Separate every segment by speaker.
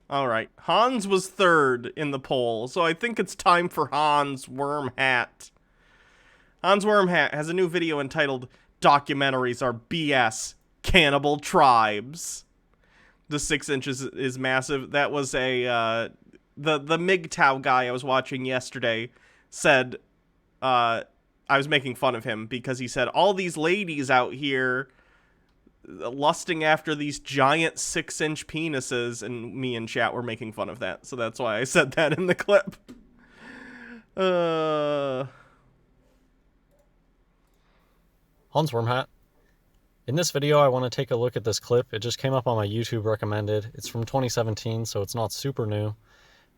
Speaker 1: All right. Hans was third in the poll, so I think it's time for Hans Wormhat. Hans Wormhat has a new video entitled Documentaries Are BS Cannibal Tribes. The 6 inches is massive. That was the MGTOW guy I was watching yesterday said I was making fun of him because he said all these ladies out here lusting after these giant 6-inch penises, and me and chat were making fun of that. So that's why I said that in the clip.
Speaker 2: Hans Wormhat. In this video, I want to take a look at this clip. It just came up on my YouTube recommended. It's from 2017, so it's not super new,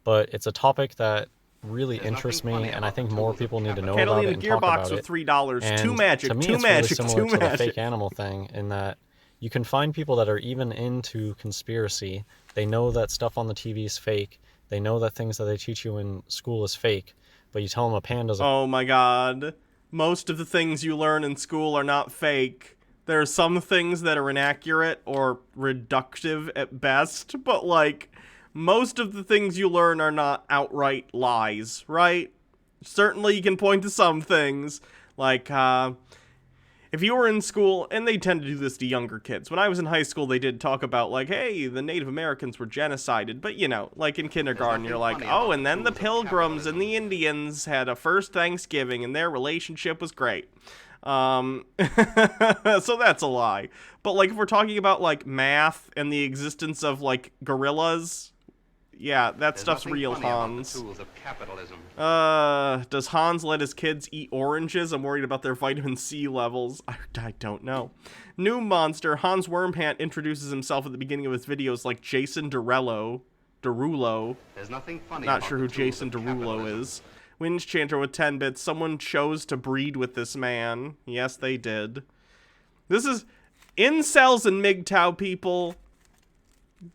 Speaker 2: but it's a topic that really interests me, and I think more people need to know about it and talk about it.
Speaker 1: $3.
Speaker 2: And
Speaker 1: Too magic,
Speaker 2: to me,
Speaker 1: too
Speaker 2: it's
Speaker 1: magic,
Speaker 2: really similar
Speaker 1: too
Speaker 2: to the
Speaker 1: magic.
Speaker 2: fake animal thing in that you can find people that are even into conspiracy. They know that stuff on the TV is fake. They know that things that they teach you in school is fake, but you tell them a panda's
Speaker 1: Oh my god. Most of the things you learn in school are not fake. There are some things that are inaccurate or reductive at best, but like, most of the things you learn are not outright lies, right? Certainly you can point to some things, like, if you were in school, and they tend to do this to younger kids. When I was in high school, they did talk about, like, hey, the Native Americans were genocided. But, you know, like in kindergarten, you're like, oh, and then the Pilgrims and the Indians had a first Thanksgiving, and their relationship was great. So that's a lie. But, like, if we're talking about, like, math and the existence of, like, gorillas, yeah, that stuff's real, Hans. Does Hans let his kids eat oranges? I'm worried about their vitamin C levels. I don't know. New monster, Hans Wormhat introduces himself at the beginning of his videos like Jason Derulo. Not sure who Jason Derulo is. Winds Chanter with 10 bits. Someone chose to breed with this man. Yes, they did. This is incels and MGTOW people.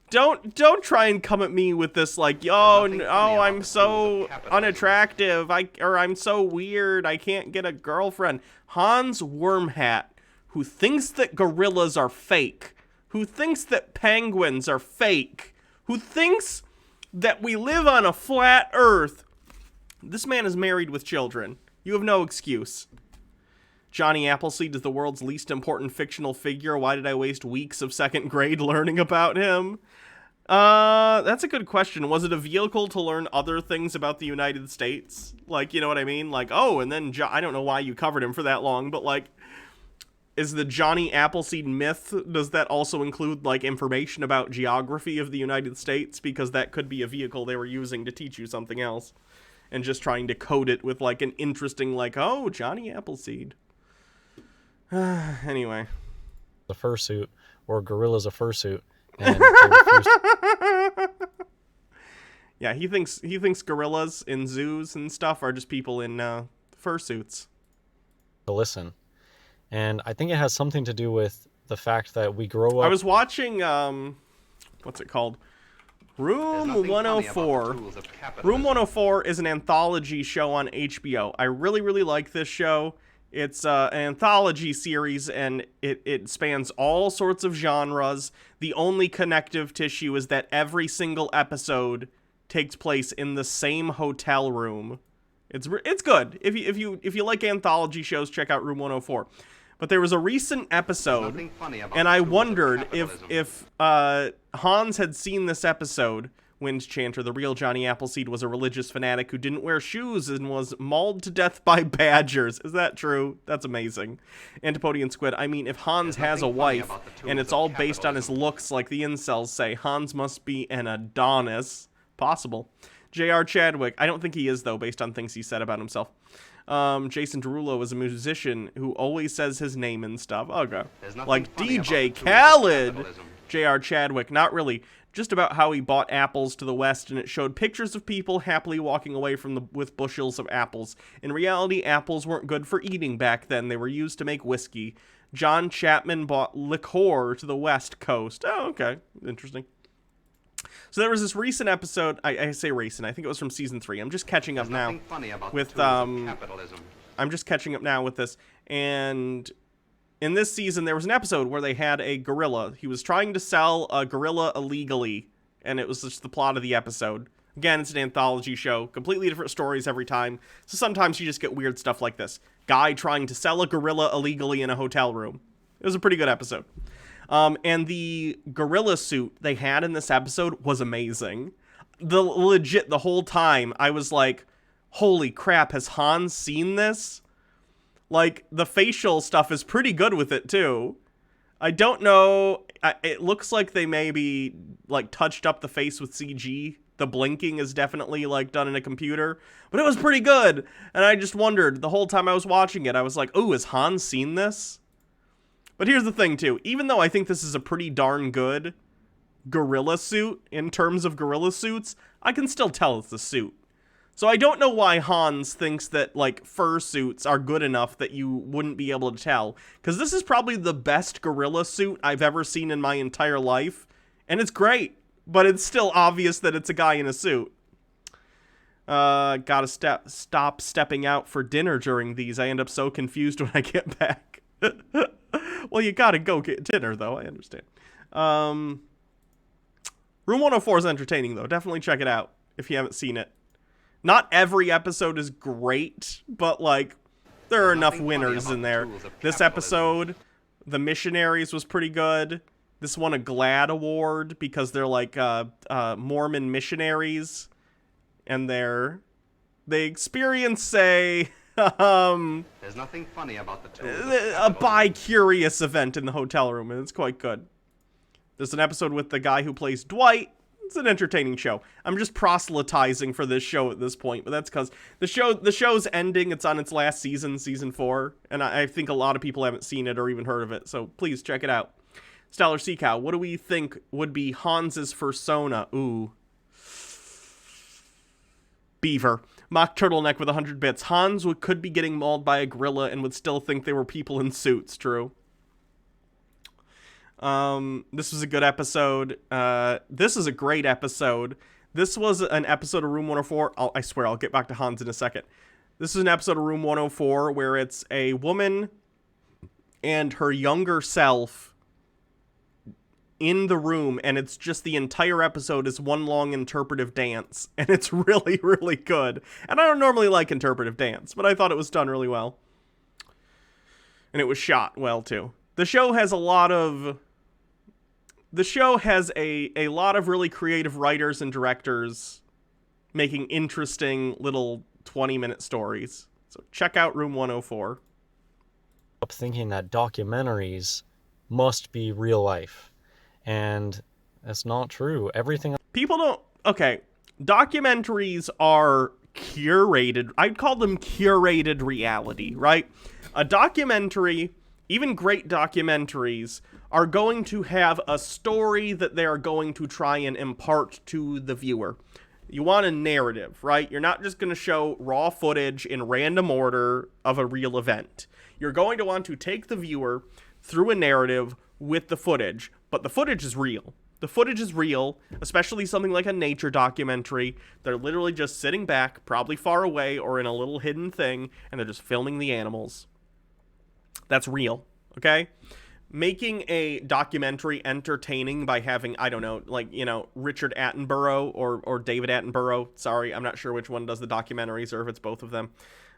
Speaker 1: Don't try and come at me with this like, I'm so unattractive, I'm so weird, I can't get a girlfriend. Hans Wormhat, who thinks that gorillas are fake, who thinks that penguins are fake, who thinks that we live on a flat earth. This man is married with children. You have no excuse. Johnny Appleseed is the world's least important fictional figure. Why did I waste weeks of second grade learning about him? That's a good question. Was it a vehicle to learn other things about the United States? Like, you know what I mean? Like, oh, and then I don't know why you covered him for that long, but like, is the Johnny Appleseed myth, does that also include like information about geography of the United States? Because that could be a vehicle they were using to teach you something else. And just trying to code it with like an interesting, like, oh, Johnny Appleseed. Anyway,
Speaker 2: a fursuit, or gorilla's a fursuit, and they refuse
Speaker 1: yeah, he thinks gorillas in zoos and stuff are just people in fursuits.
Speaker 2: to listen. And I think it has something to do with the fact that we grow up.
Speaker 1: I was watching what's it called? Room 104. Room 104 is an anthology show on HBO. I really like this show. It's an anthology series, and it spans all sorts of genres. The only connective tissue is that every single episode takes place in the same hotel room. It's good. If you like anthology shows, check out Room 104. But there was a recent episode, and I wondered if Hans had seen this episode. Wind Chanter, the real Johnny Appleseed, was a religious fanatic who didn't wear shoes and was mauled to death by badgers. Is that true? That's amazing. Antipodian Squid, I mean, if Hans has a wife, and it's all based on his looks like the incels say, Hans must be an Adonis. Possible. J.R. Chadwick, I don't think he is, though, based on things he said about himself. Jason Derulo is a musician who always says his name and stuff. Okay. Like DJ Khaled. J.R. Chadwick, not really. Just about how he bought apples to the West, and it showed pictures of people happily walking away with bushels of apples. In reality, apples weren't good for eating back then. They were used to make whiskey. John Chapman bought liqueur to the West Coast. Oh, okay. Interesting. So there was this recent episode, I say recent, I think it was from season 3. I'm just catching up now with, I'm just catching up now with this, and in this season, there was an episode where they had a gorilla. He was trying to sell a gorilla illegally and it was just the plot of the episode. Again, it's an anthology show, completely different stories every time, so sometimes you just get weird stuff like this. Guy trying to sell a gorilla illegally in a hotel room. It was a pretty good episode. And the gorilla suit they had in this episode was amazing. The whole time, I was like, holy crap, has Hans seen this? Like, the facial stuff is pretty good with it, too. I don't know, it looks like they maybe, like, touched up the face with CG. The blinking is definitely, like, done in a computer. But it was pretty good, and I just wondered, the whole time I was watching it, I was like, oh, has Hans seen this? But here's the thing, too. Even though I think this is a pretty darn good gorilla suit, in terms of gorilla suits, I can still tell it's a suit. So I don't know why Hans thinks that, like, fur suits are good enough that you wouldn't be able to tell. Because this is probably the best gorilla suit I've ever seen in my entire life. And it's great. But it's still obvious that it's a guy in a suit. Gotta stop stepping out for dinner during these. I end up so confused when I get back. Well, you gotta go get dinner, though. I understand. Room 104 is entertaining, though. Definitely check it out if you haven't seen it. Not every episode is great, but, like, there are enough winners in there. This episode, The Missionaries, was pretty good. This won a GLAAD award because they're, like, Mormon missionaries. And they experience there's
Speaker 3: nothing funny about the tools
Speaker 1: a bi-curious event in the hotel room, and it's quite good. There's an episode with the guy who plays Dwight. It's an entertaining show. I'm just proselytizing for this show at this point, but that's because the show's ending. It's on its last season, season 4, and I think a lot of people haven't seen it or even heard of it, so please check it out. Stellar Sea Cow, what do we think would be Hans's fursona? Ooh. Beaver. Mock Turtleneck with 100 bits. Hans could be getting mauled by a gorilla and would still think they were people in suits. True. This was a good episode. This is a great episode. This was an episode of Room 104. I swear, I'll get back to Hans in a second. This is an episode of Room 104 where it's a woman and her younger self in the room, and it's just the entire episode is one long interpretive dance, and it's really, really good. And I don't normally like interpretive dance, but I thought it was done really well. And it was shot well, too. The show has a lot of really creative writers and directors making interesting little 20-minute stories. So check out Room 104.
Speaker 2: Up thinking that documentaries must be real life. And that's not true. Everything...
Speaker 1: People don't... Okay, documentaries are curated. I'd call them curated reality, right? A documentary, even great documentaries, are going to have a story that they are going to try and impart to the viewer. You want a narrative, right? You're not just going to show raw footage in random order of a real event. You're going to want to take the viewer through a narrative with the footage, but the footage is real. The footage is real, especially something like a nature documentary. They're literally just sitting back, probably far away or in a little hidden thing, and they're just filming the animals. That's real, okay? Making a documentary entertaining by having, I don't know, like, you know, Richard Attenborough or David Attenborough. Sorry, I'm not sure which one does the documentaries or if it's both of them.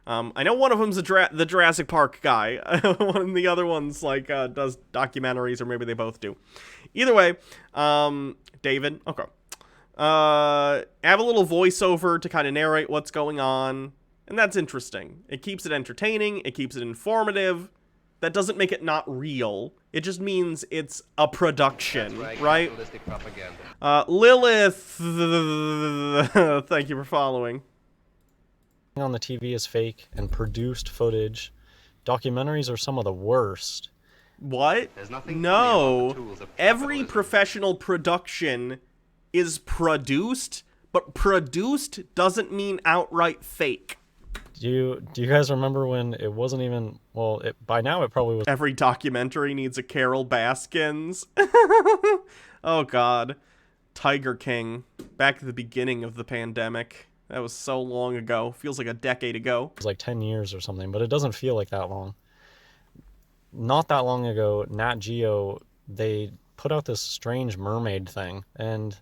Speaker 1: I know one of them's the Jurassic Park guy. And the other one's like does documentaries, or maybe they both do. Either way, David. Okay. Have a little voiceover to kind of narrate what's going on, and that's interesting. It keeps it entertaining. It keeps it informative. That doesn't make it not real. It just means it's a production, right? Lilith, thank you for following.
Speaker 2: On the TV is fake and produced footage. Documentaries are some of the worst.
Speaker 1: What? No. Every professional production is produced, but produced doesn't mean outright fake.
Speaker 2: Do you guys remember when it wasn't even, well, by now it probably was.
Speaker 1: Every documentary needs a Carol Baskins. Oh God. Tiger King. Back at the beginning of the pandemic. That was so long ago. Feels like a decade ago.
Speaker 2: It was like 10 years or something, but it doesn't feel like that long. Not that long ago, Nat Geo, they put out this strange mermaid thing, and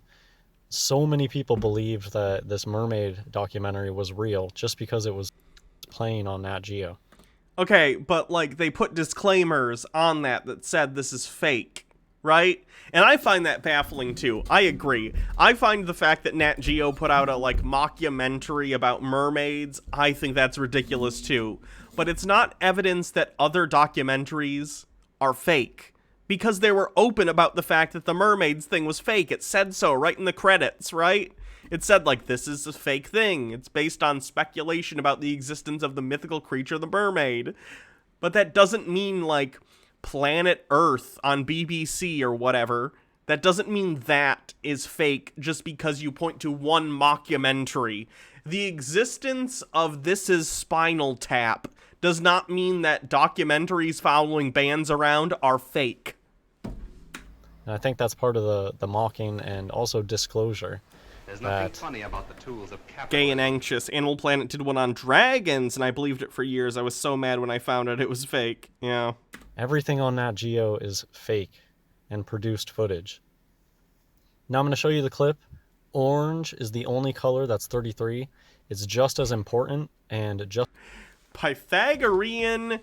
Speaker 2: so many people believed that this mermaid documentary was real just because it was playing on Nat Geo.
Speaker 1: Okay, but, like, they put disclaimers on that said this is fake, right? And I find that baffling, too. I agree. I find the fact that Nat Geo put out a, like, mockumentary about mermaids, I think that's ridiculous, too. But it's not evidence that other documentaries are fake. Because they were open about the fact that the mermaids thing was fake. It said so right in the credits, right? It said, like, this is a fake thing. It's based on speculation about the existence of the mythical creature, the mermaid. But that doesn't mean, like, Planet Earth on BBC or whatever. That doesn't mean that is fake just because you point to one mockumentary. The existence of This Is Spinal Tap does not mean that documentaries following bands around are fake.
Speaker 2: And I think that's part of the mocking and also disclosure.
Speaker 3: There's nothing funny about the tools of capitalism.
Speaker 1: Gay and Anxious. Animal Planet did one on dragons, and I believed it for years. I was so mad when I found out it was fake. Yeah.
Speaker 2: Everything on Nat Geo is fake and produced footage. Now I'm going to show you the clip. Orange is the only color that's 33. It's just as important and just...
Speaker 1: Pythagorean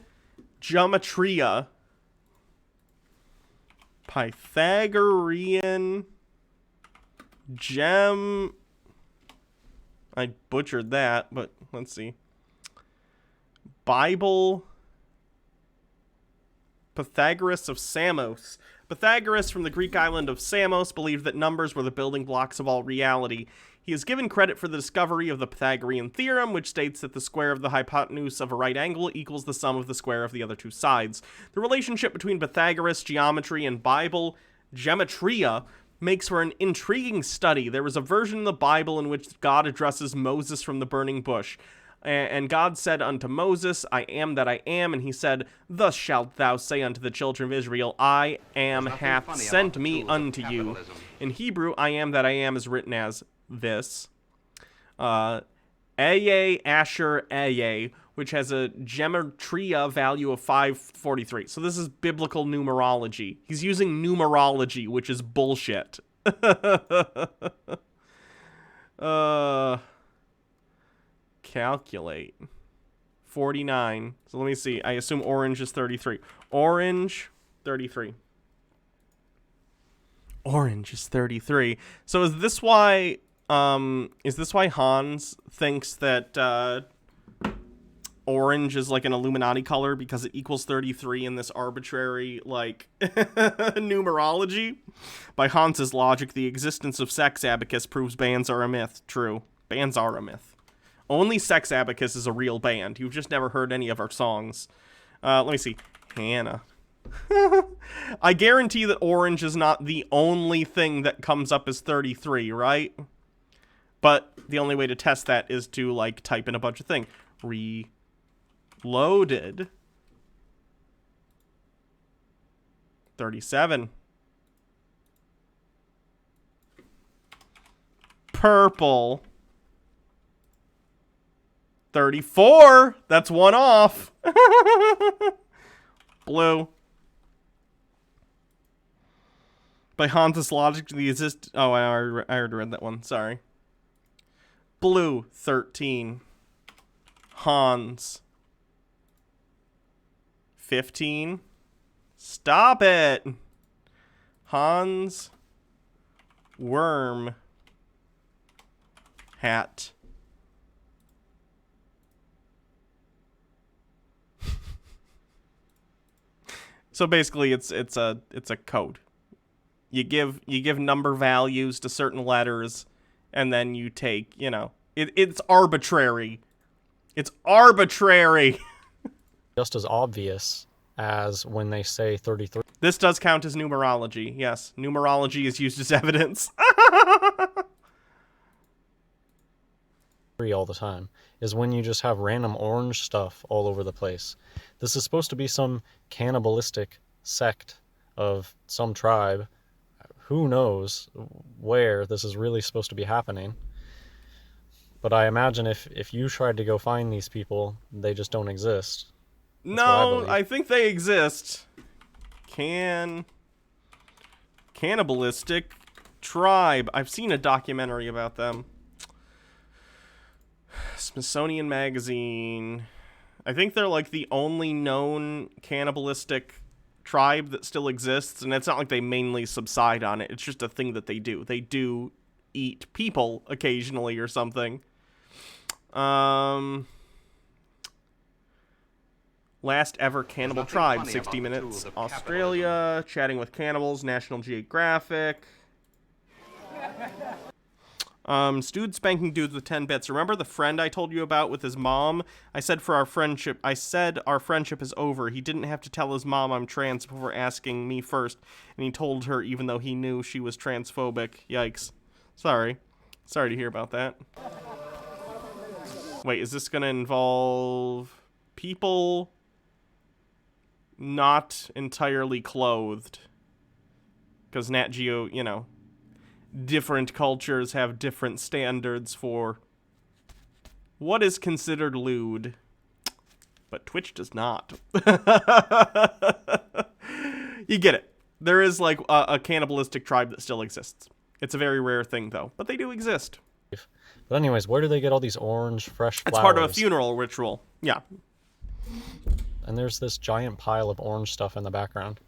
Speaker 1: geometria. Pythagorean I butchered that, but let's see. Bible. Pythagoras of Samos. Pythagoras from the Greek island of Samos believed that numbers were the building blocks of all reality. He is given credit for the discovery of the Pythagorean theorem, which states that the square of the hypotenuse of a right angle equals the sum of the square of the other two sides. The relationship between Pythagoras, geometry, and Bible gematria makes for an intriguing study. There is a version of the Bible in which God addresses Moses from the burning bush. And God said unto Moses, I am that I am. And he said, Thus shalt thou say unto the children of Israel, I am hath sent me unto you. In Hebrew, I am that I am is written as this. Eye, Asher, Eye, which has a gematria value of 543. So this is biblical numerology. He's using numerology, which is bullshit. Calculate. 49. So let me see. I assume orange is 33. Orange, 33. Orange is 33. So is this why Hans thinks that orange is like an Illuminati color because it equals 33 in this arbitrary, like, numerology? By Hans's logic, the existence of Sex Abacus proves bands are a myth. True. Bands are a myth. Only Sex Abacus is a real band. You've just never heard any of our songs. Let me see. Hannah. I guarantee that orange is not the only thing that comes up as 33, right? But the only way to test that is to, like, type in a bunch of things. Reloaded. 37. Purple. 34. That's one off. Blue. By Hans's logic, the exist. Oh, I already read that one. Sorry. Blue. 13. Hans. 15. Stop it. Hans. Worm. Hat. So basically, it's a code. You give number values to certain letters, and then you take, you know, it's arbitrary. It's arbitrary.
Speaker 2: Just as obvious as when they say 33.
Speaker 1: This does count as numerology. Yes, numerology is used as evidence.
Speaker 2: All the time is when you just have random orange stuff all over the place. This is supposed to be some cannibalistic sect of some tribe. Who knows where this is really supposed to be happening? But I imagine if you tried to go find these people, they just don't exist. That's
Speaker 1: no, I think they exist. Cannibalistic tribe. I've seen a documentary about them. Smithsonian Magazine. I think they're like the only known cannibalistic tribe that still exists, and it's not like they mainly subside on it. It's just a thing that they do. They do eat people occasionally or something. Last ever cannibal tribe, 60 minutes. Australia, chatting with cannibals, National Geographic. Stewed spanking dudes with 10 bits. Remember the friend I told you about with his mom? I said our friendship is over. He didn't have to tell his mom I'm trans before asking me first, and he told her even though he knew she was transphobic. Yikes. Sorry to hear about that. Wait, is this gonna involve people not entirely clothed? Because Nat Geo, you know, different cultures have different standards for what is considered lewd, but Twitch does not. You get it. There is like a cannibalistic tribe that still exists. It's a very rare thing though, but they do exist.
Speaker 2: But anyways, where do they get all these orange fresh flowers?
Speaker 1: It's part of a funeral ritual. Yeah.
Speaker 2: And there's this giant pile of orange stuff in the background.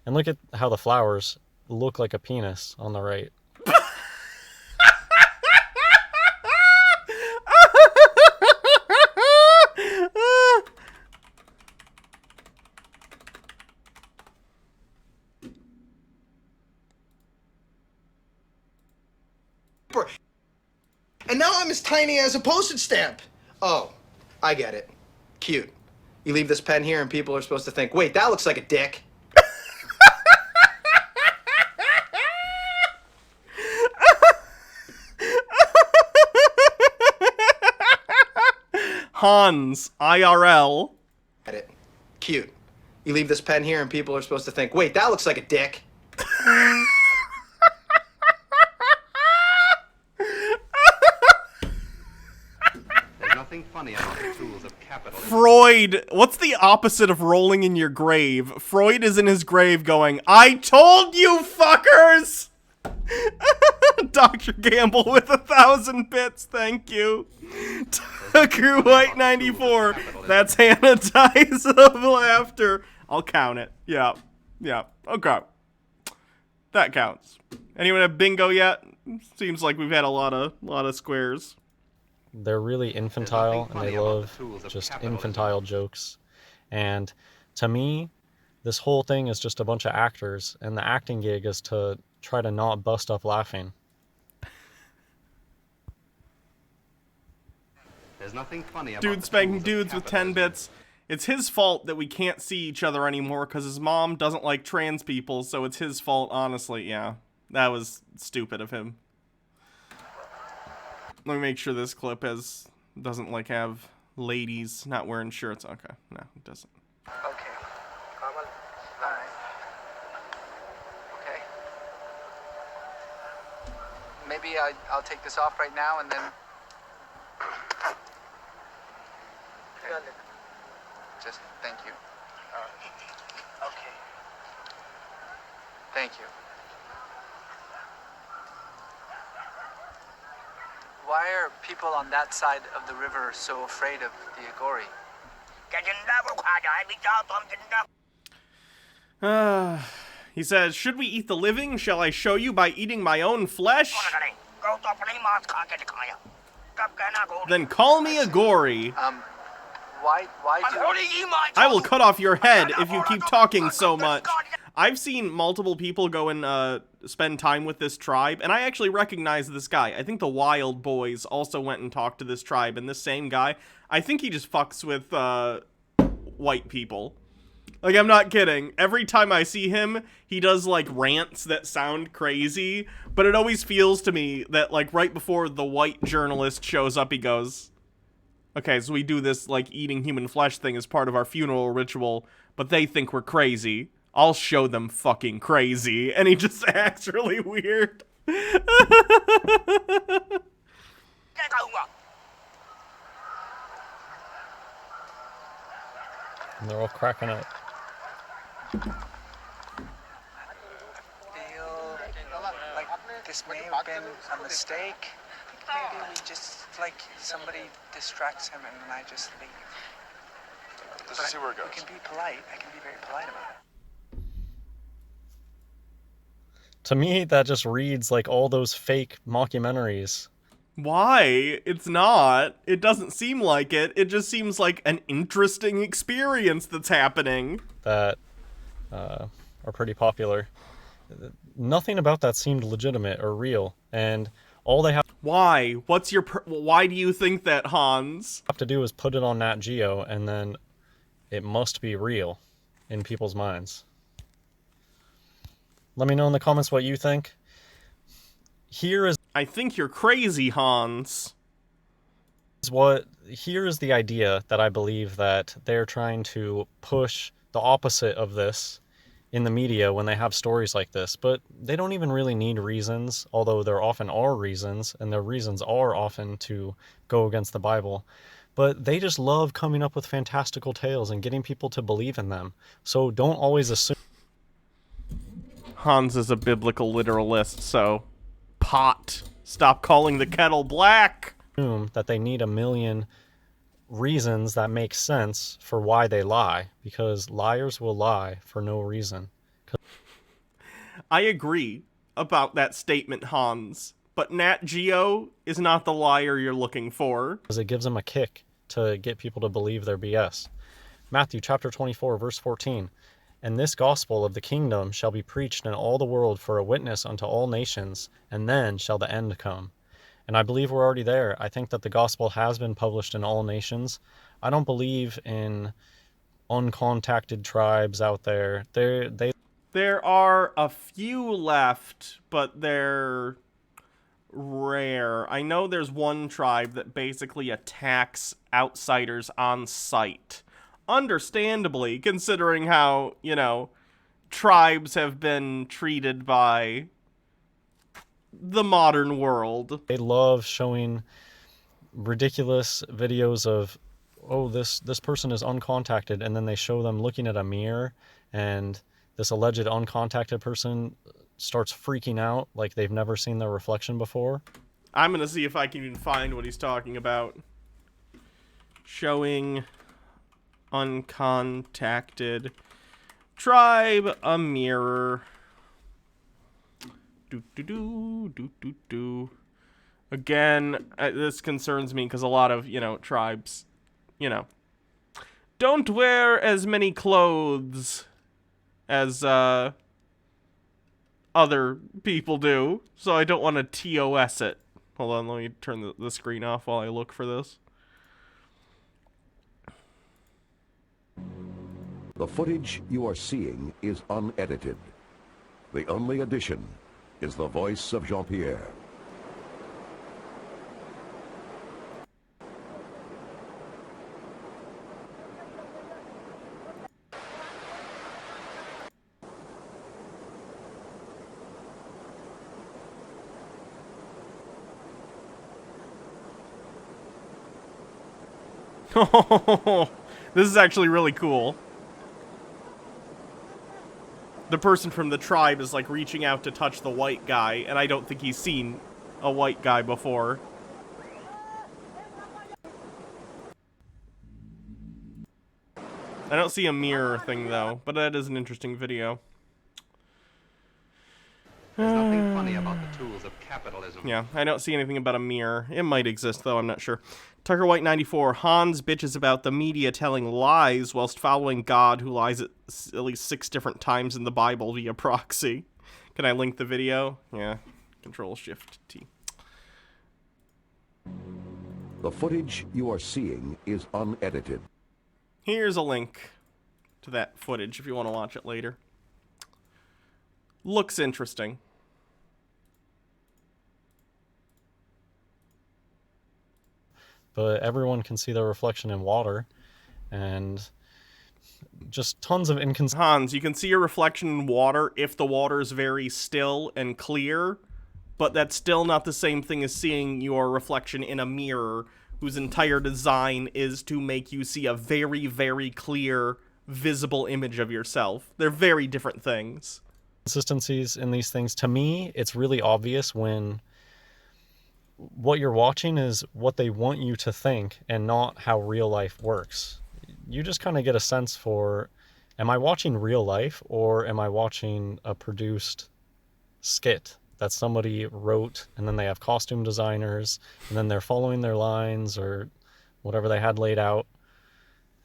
Speaker 2: And look at how the flowers look like a penis on the right.
Speaker 4: And now I'm as tiny as a postage stamp. Oh, I get it. Cute. You leave this pen here and people are supposed to think, wait, that looks like a dick.
Speaker 1: Hans, IRL.
Speaker 4: Get it. Cute. You leave this pen here and people are supposed to think, wait, that looks like a dick.
Speaker 3: Funny about the tools of capitalism.
Speaker 1: Freud. What's the opposite of rolling in your grave? Freud is in his grave going, I told you fuckers! Dr. Gamble with 1,000 bits, thank you. Tucker White 94. That's Hannah dies of laughter. I'll count it. Yeah. Okay. That counts. Anyone have bingo yet? Seems like we've had a lot of squares.
Speaker 2: They're really infantile, and they love just infantile jokes. And to me, this whole thing is just a bunch of actors, and the acting gig is to try to not bust up laughing.
Speaker 3: There's nothing funny about
Speaker 1: dude spanking dudes with 10 bits. It's his fault that we can't see each other anymore because his mom doesn't like trans people, so it's his fault, honestly. Yeah, that was stupid of him. Let me make sure this clip doesn't like have ladies not wearing shirts. Okay, no, it doesn't.
Speaker 5: Okay. Alright. Okay. Maybe I'll take this off right now and then... Okay. Just thank you. Okay. Thank you. Why are people on that side of the river so afraid of the Agori?
Speaker 1: He says, should we eat the living? Shall I show you by eating my own flesh? Then call me Agori.
Speaker 5: Why do...
Speaker 1: I will cut off your head if you keep talking so much. I've seen multiple people go and spend time with this tribe, and I actually recognize this guy. I think the Wild Boys also went and talked to this tribe, and this same guy, I think he just fucks with white people. Like, I'm not kidding. Every time I see him, he does, like, rants that sound crazy, but it always feels to me that, like, right before the white journalist shows up, he goes, okay, so we do this, like, eating human flesh thing as part of our funeral ritual, but they think we're crazy. I'll show them fucking crazy. And he just acts really weird.
Speaker 2: And they're all cracking up.
Speaker 5: this may have been a mistake. Maybe we just, like, somebody distracts him and I just leave.
Speaker 6: Let's see where it goes.
Speaker 5: We can be polite. I can be very polite about it.
Speaker 2: To me, that just reads like all those fake mockumentaries.
Speaker 1: Why? It's not. It doesn't seem like it. It just seems like an interesting experience that's happening.
Speaker 2: That are pretty popular. Nothing about that seemed legitimate or real, and all they have
Speaker 1: Why? What's your why do you think that, Hans?
Speaker 2: to do is put it on Nat Geo, and then it must be real in people's minds. Let me know in the comments what you think. Here is
Speaker 1: I think you're crazy, Hans.
Speaker 2: here is the idea that I believe that they're trying to push the opposite of this in the media when they have stories like this, but they don't even really need reasons, although there often are reasons, and their reasons are often to go against the Bible. But they just love coming up with fantastical tales and getting people to believe in them. So don't always assume
Speaker 1: Hans is a biblical literalist, so pot. Stop calling the kettle black.
Speaker 2: that they need a million reasons that make sense for why they lie, because liars will lie for no reason.
Speaker 1: I agree about that statement, Hans, but Nat Geo is not the liar you're looking for.
Speaker 2: Because it gives them a kick to get people to believe their BS. Matthew chapter 24, verse 14. And this gospel of the kingdom shall be preached in all the world for a witness unto all nations, and then shall the end come. And I believe we're already there. I think that the gospel has been published in all nations. I don't believe in uncontacted tribes out there.
Speaker 1: There are a few left, but they're rare. I know there's one tribe that basically attacks outsiders on sight. Understandably, considering how, you know, tribes have been treated by the modern world.
Speaker 2: They love showing ridiculous videos of, oh, this person is uncontacted, and then they show them looking at a mirror, and this alleged uncontacted person starts freaking out like they've never seen their reflection before.
Speaker 1: I'm gonna see if I can even find what he's talking about. Showing uncontacted tribe a mirror. Again, this concerns me because a lot of, you know, tribes, you know, don't wear as many clothes as other people do, so I don't want to TOS it. Hold on, let me turn the screen off while I look for this.
Speaker 7: The footage you are seeing is unedited. The only addition is the voice of Jean-Pierre.
Speaker 1: This is actually really cool. The person from the tribe is like reaching out to touch the white guy, and I don't think he's seen a white guy before. I don't see a mirror thing though, but that is an interesting video.
Speaker 3: There's nothing funny about the tools of capitalism.
Speaker 1: Yeah, I don't see anything about a mirror. It might exist, though, I'm not sure. Tucker White 94, Hans bitches about the media telling lies whilst following God, who lies at least 6 different times in the Bible via proxy. Can I link the video? Yeah, Control-Shift-T.
Speaker 7: The footage you are seeing is unedited.
Speaker 1: Here's a link to that footage if you want to watch it later. Looks interesting.
Speaker 2: But everyone can see their reflection in water, and just tons of inconsistencies.
Speaker 1: Hans, you can see your reflection in water if the water is very still and clear, but that's still not the same thing as seeing your reflection in a mirror whose entire design is to make you see a very, very clear, visible image of yourself. They're very different things.
Speaker 2: consistencies in these things. To me, it's really obvious when what you're watching is what they want you to think and not how real life works. You just kind of get a sense for, am I watching real life or am I watching a produced skit that somebody wrote and then they have costume designers and then they're following their lines or whatever they had laid out.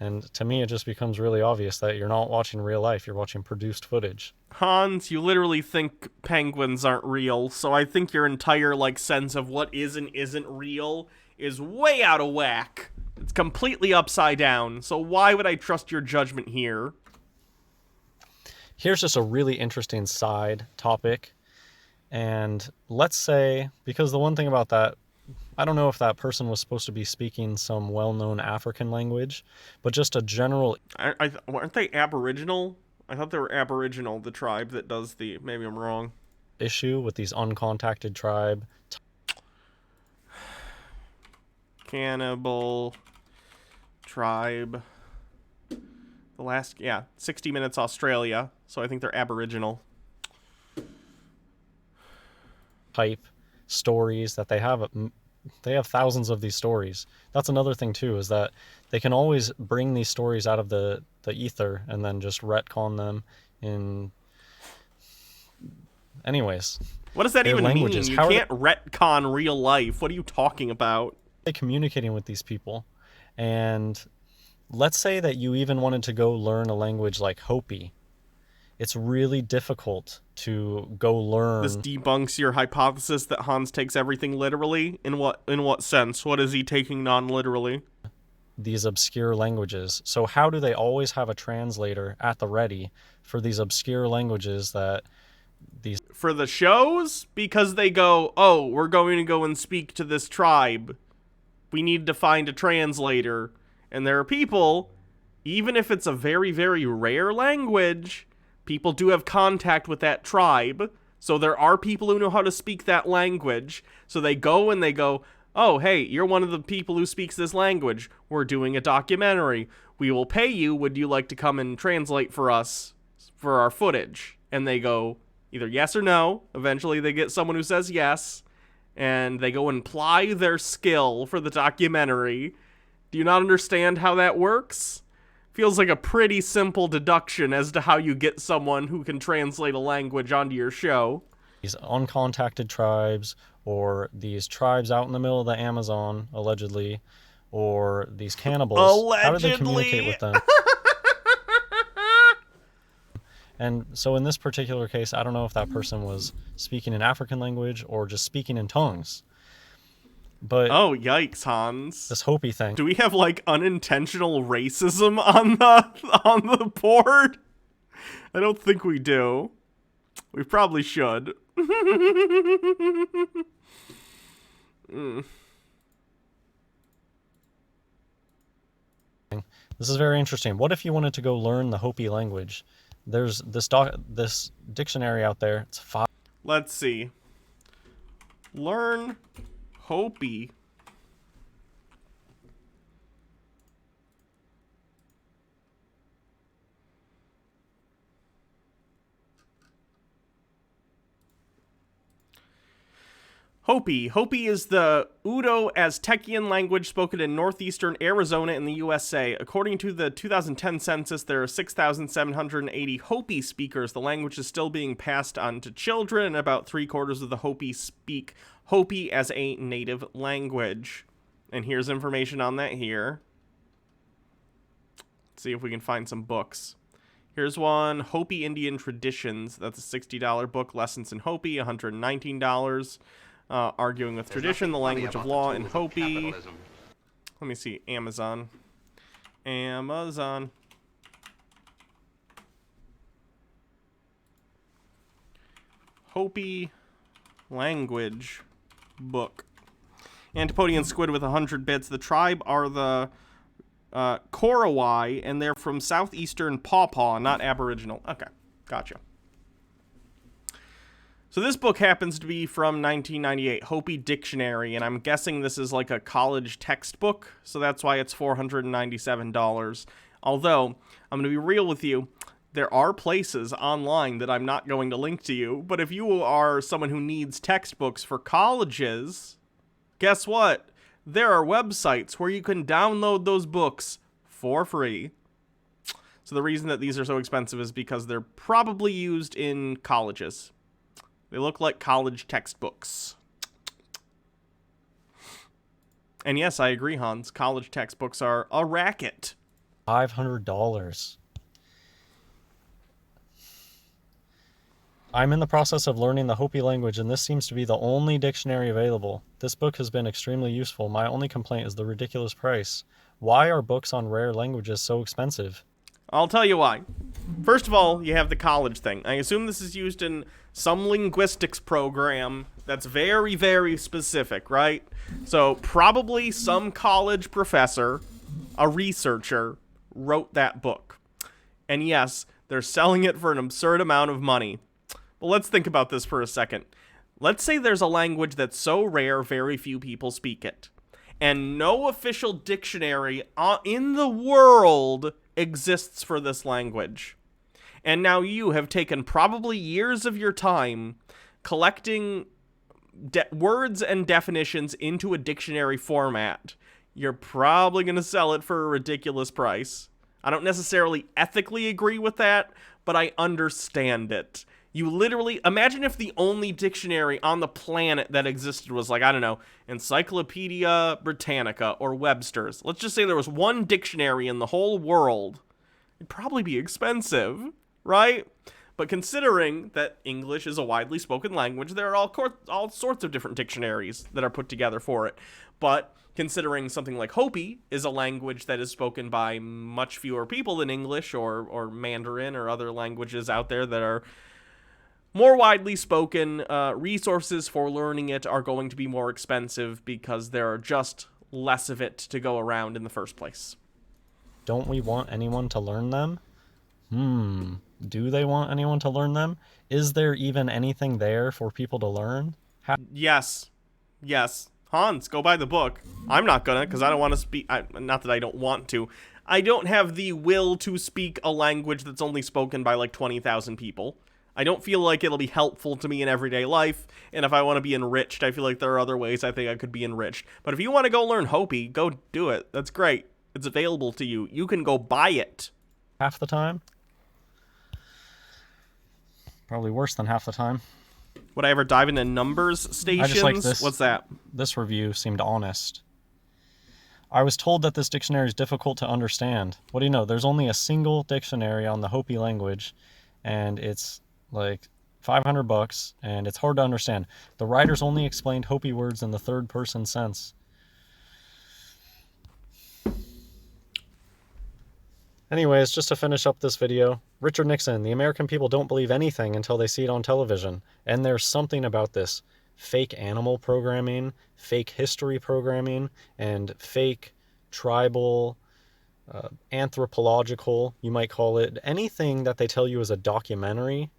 Speaker 2: And to me, it just becomes really obvious that you're not watching real life, you're watching produced footage.
Speaker 1: Hans, you literally think penguins aren't real, so I think your entire, sense of what is and isn't real is way out of whack. It's completely upside down, so why would I trust your judgment here?
Speaker 2: Here's just a really interesting side topic. And let's say, because the one thing about that, I don't know if that person was supposed to be speaking some well-known African language, but just a general...
Speaker 1: Aren't they Aboriginal? I thought they were Aboriginal, the tribe that does the... Maybe I'm wrong.
Speaker 2: ...issue with these uncontacted tribe.
Speaker 1: Cannibal tribe. The last... Yeah, 60 Minutes Australia. So I think they're Aboriginal.
Speaker 2: Type stories that they have thousands of these stories. That's another thing too, is that they can always bring these stories out of the ether and then just retcon them in... Anyways.
Speaker 1: What does that even mean? You can't retcon real life. What are you talking about?
Speaker 2: They're communicating with these people. And let's say that you even wanted to go learn a language like Hopi. It's really difficult to go learn...
Speaker 1: This debunks your hypothesis that Hans takes everything literally? In what sense? What is he taking non-literally?
Speaker 2: These obscure languages. So how do they always have a translator at the ready for these obscure languages that these...
Speaker 1: For the shows? Because they go, oh, we're going to go and speak to this tribe. We need to find a translator. And there are people, even if it's a very, very rare language... People do have contact with that tribe, so there are people who know how to speak that language. So they go and they go, oh, hey, you're one of the people who speaks this language. We're doing a documentary. We will pay you. Would you like to come and translate for us for our footage? And they go either yes or no. Eventually they get someone who says yes, and they go and ply their skill for the documentary. Do you not understand how that works? Feels like a pretty simple deduction as to how you get someone who can translate a language onto your show.
Speaker 2: These uncontacted tribes, or these tribes out in the middle of the Amazon, allegedly, or these cannibals.
Speaker 1: Allegedly.
Speaker 2: How do they communicate with them? And so in this particular case, I don't know if that person was speaking an African language or just speaking in tongues. But
Speaker 1: oh, yikes, Hans.
Speaker 2: This Hopi thing.
Speaker 1: Do we have, unintentional racism on the board? I don't think we do. We probably should.
Speaker 2: This is very interesting. What if you wanted to go learn the Hopi language? There's this dictionary out there. It's 5.
Speaker 1: Let's see. Learn Hopi. Hopi. Hopi is the Udo-Aztecian language spoken in northeastern Arizona in the USA. According to the 2010 census, there are 6,780 Hopi speakers. The language is still being passed on to children, and about 3/4 of the Hopi speak Hopi as a native language. And here's information on that here. Let's see if we can find some books. Here's one, Hopi Indian Traditions. That's a $60 book. Lessons in Hopi, $119. Arguing with Tradition, the Language of Law in Hopi. Let me see, Amazon. Hopi language book. Antipodian squid with 100 bits. The tribe are the Korowai, and they're from southeastern Pawpaw, not Aboriginal. Okay, gotcha. So this book happens to be from 1998, Hopi Dictionary, and I'm guessing this is like a college textbook, so that's why it's $497. Although, I'm going to be real with you, there are places online that I'm not going to link to you, but if you are someone who needs textbooks for colleges, guess what? There are websites where you can download those books for free. So the reason that these are so expensive is because they're probably used in colleges. They look like college textbooks. And yes, I agree, Hans. College textbooks are a racket.
Speaker 2: $500. I'm in the process of learning the Hopi language, and this seems to be the only dictionary available. This book has been extremely useful. My only complaint is the ridiculous price. Why are books on rare languages so expensive?
Speaker 1: I'll tell you why. First of all, you have the college thing. I assume this is used in some linguistics program that's very, very specific, right? So probably some college professor, a researcher, wrote that book. And yes, they're selling it for an absurd amount of money. But let's think about this for a second. Let's say there's a language that's so rare, very few people speak it. And no official dictionary in the world exists for this language. And now you have taken probably years of your time collecting words and definitions into a dictionary format. You're probably going to sell it for a ridiculous price. I don't necessarily ethically agree with that, but I understand it. You literally, imagine if the only dictionary on the planet that existed was like, I don't know, Encyclopedia Britannica or Webster's. Let's just say there was one dictionary in the whole world. It'd probably be expensive, right? But considering that English is a widely spoken language, there are all sorts of different dictionaries that are put together for it. But considering something like Hopi is a language that is spoken by much fewer people than English or Mandarin or other languages out there that are more widely spoken, resources for learning it are going to be more expensive because there are just less of it to go around in the first place.
Speaker 2: Don't we want anyone to learn them? Do they want anyone to learn them? Is there even anything there for people to learn?
Speaker 1: Yes. Hans, go buy the book. I'm not gonna, because I don't want to speak. Not that I don't want to. I don't have the will to speak a language that's only spoken by like 20,000 people. I don't feel like it'll be helpful to me in everyday life, and if I want to be enriched, I feel like there are other ways I think I could be enriched. But if you want to go learn Hopi, go do it. That's great. It's available to you. You can go buy it.
Speaker 2: Half the time? Probably worse than half the time.
Speaker 1: Would I ever dive into numbers stations?
Speaker 2: I just like this.
Speaker 1: What's that?
Speaker 2: This review seemed honest. I was told that this dictionary is difficult to understand. What do you know? There's only a single dictionary on the Hopi language, and it's like $500, and it's hard to understand. The writers only explained Hopi words in the third-person sense. Anyways, just to finish up this video, Richard Nixon, the American people don't believe anything until they see it on television. And there's something about this fake animal programming, fake history programming, and fake tribal, anthropological, you might call it, anything that they tell you is a documentary.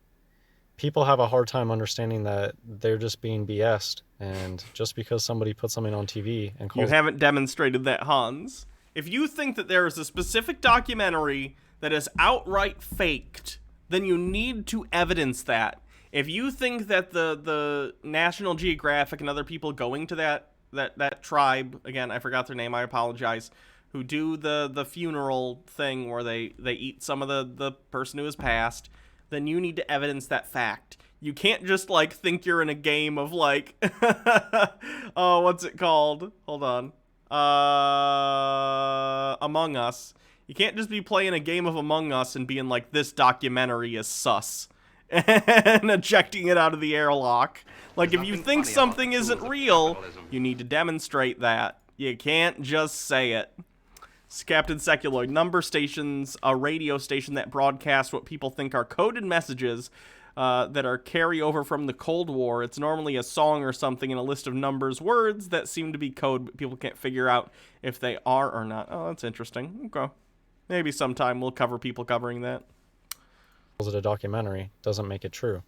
Speaker 2: People have a hard time understanding that they're just being BS'd, and just because somebody puts something on TV and calls...
Speaker 1: You haven't demonstrated that, Hans. If you think that there is a specific documentary that is outright faked, then you need to evidence that. If you think that the National Geographic and other people going to that tribe, again, I forgot their name, I apologize, who do the funeral thing where they eat some of the person who has passed, then you need to evidence that fact. You can't just, like, think you're in a game of, like, oh, what's it called? Hold on. Among Us. You can't just be playing a game of Among Us and being like, this documentary is sus, and ejecting it out of the airlock. Like, if you think something isn't real, you need to demonstrate that. You can't just say it. Captain Seculoid, number stations, a radio station that broadcasts what people think are coded messages that are carryover from the Cold War. It's normally a song or something in a list of numbers, words that seem to be code, but people can't figure out if they are or not. Oh, that's interesting. Okay. Maybe sometime we'll cover people covering that.
Speaker 2: It a documentary doesn't make it true.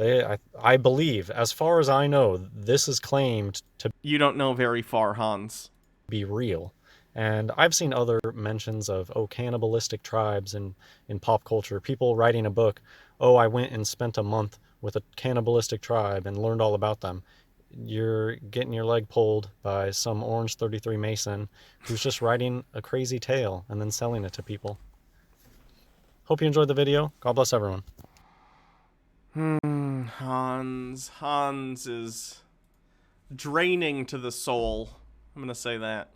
Speaker 2: I believe, as far as I know, this is claimed to
Speaker 1: You don't know very far, Hans.
Speaker 2: be real. And I've seen other mentions of, cannibalistic tribes in pop culture. People writing a book, I went and spent a month with a cannibalistic tribe and learned all about them. You're getting your leg pulled by some Orange 33 Mason who's just writing a crazy tale and then selling it to people. Hope you enjoyed the video. God bless everyone.
Speaker 1: Hans is draining to the soul. I'm gonna say that.